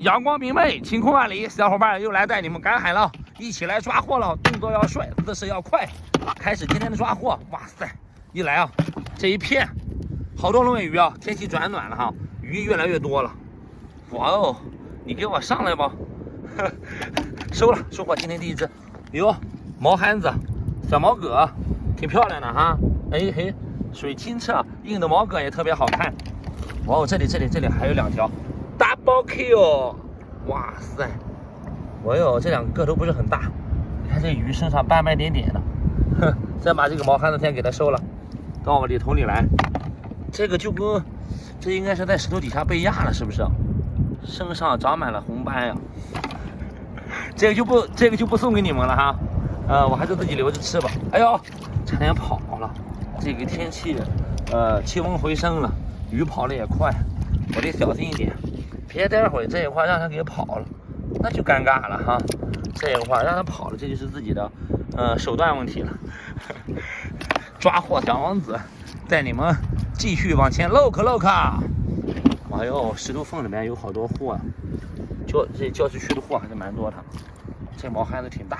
阳光明媚，晴空万里，小伙伴又来带你们赶海了，一起来抓获了，动作要帅，姿势要快。开始今天的抓获，哇塞，一来啊，这一片好多龙尾鱼啊，天气转暖了哈，鱼越来越多了。哇哦，你给我上来吧！收了，收获今天第一只。哟，毛憨子，小毛蛤，挺漂亮的哈。哎嘿，水清澈，硬的毛蛤也特别好看。哇哦，这里还有2条。Double kill！ 哇塞！我哟，这2个个头不是很大，你看这鱼身上斑斑点点的。哼，再把这个毛憨子先给它收了，到我这桶里来。这个就跟这应该是在石头底下被压了，是不是？身上长满了红斑呀。这个就不送给你们了哈。我还是自己留着吃吧。哎呦，差点跑了。这个天气，气温回升了，鱼跑得也快，我得小心一点。别待会这一块让他给跑了，那就尴尬了哈。这一块让他跑了，这就是自己的手段问题了。抓获小王子，带你们继续往前look。哎呦，石头缝里面有好多货啊，这郊区区的货还是蛮多的。这毛憨子挺大，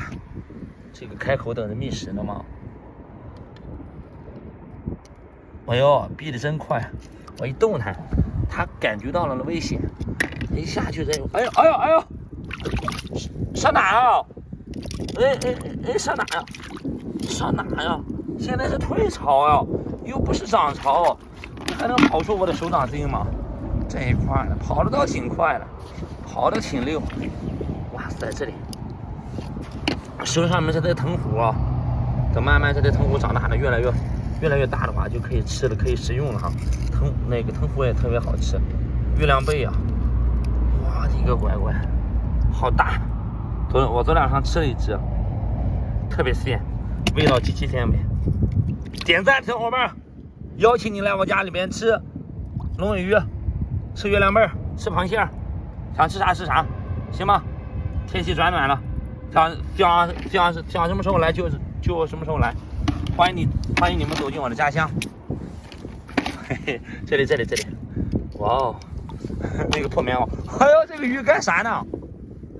这个开口等着觅食呢嘛。哎呦，逼得真快！我一动弹，他感觉到了危险。一下去这，哎呦，上哪啊？哎，上哪呀？上哪呀？现在是退潮呀，又不是涨潮，还能跑出我的手掌心吗？这一块呢，跑得倒挺快的，跑得挺溜。哇塞，这里手上面这些藤壶啊，等慢慢这些藤壶长大的越来越大的话，就可以吃了，可以食用了哈。藤壶也特别好吃，月亮贝啊。哇，一个乖乖，好大！我昨晚上吃了一只，特别鲜，味道极其鲜美。点赞，小伙伴，邀请你来我家里边吃龙尾鱼，吃月亮贝，吃螃蟹，想吃啥吃啥，行吗？天气转暖了，想什么时候来就什么时候来，欢迎你们走进我的家乡。嘿嘿，这里，哇哦！那个破棉袄，哎呦，这个鱼干啥呢？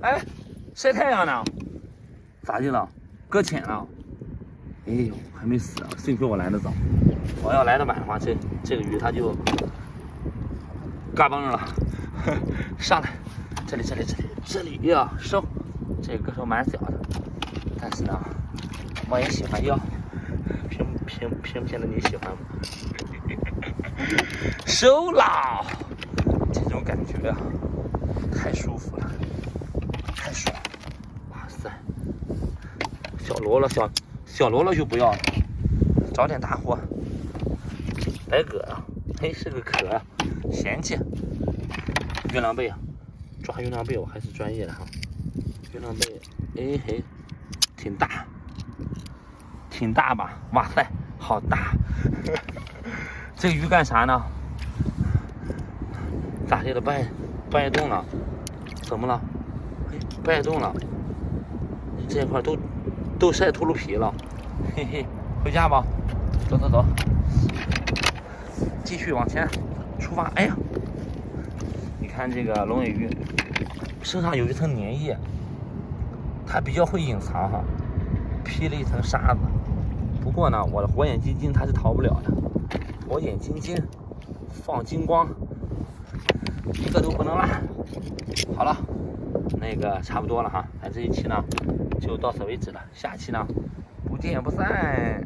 哎，晒太阳呢？咋的了？搁浅了？哎呦，还没死啊！幸亏我来得早，我要来得晚的话，这个鱼它就嘎嘣了。上来，这里呀，收。这个个头蛮小的，但是呢，我也喜欢要。偏的你喜欢吗？收了。这种感觉啊，太舒服了，太爽了！哇塞，小罗了就不要了，找点大货。白蛤啊，嘿，是个壳啊，嫌弃。月亮贝啊，抓月亮贝我还是专业的哈。月亮贝，哎嘿，挺大吧？哇塞，好大！这个鱼干啥呢？咋的了？掰动了？怎么了？哎，掰动了。这块都晒秃噜皮了。嘿嘿，回家吧。走。继续往前出发。哎呀，你看这个龙尾鱼身上有一层粘液，它比较会隐藏哈，披了一层沙子。不过呢，我的火眼金睛它是逃不了的。火眼金睛，放金光。一个都不能落。好了，那个差不多了哈，咱这一期呢就到此为止了，下期呢不见不散。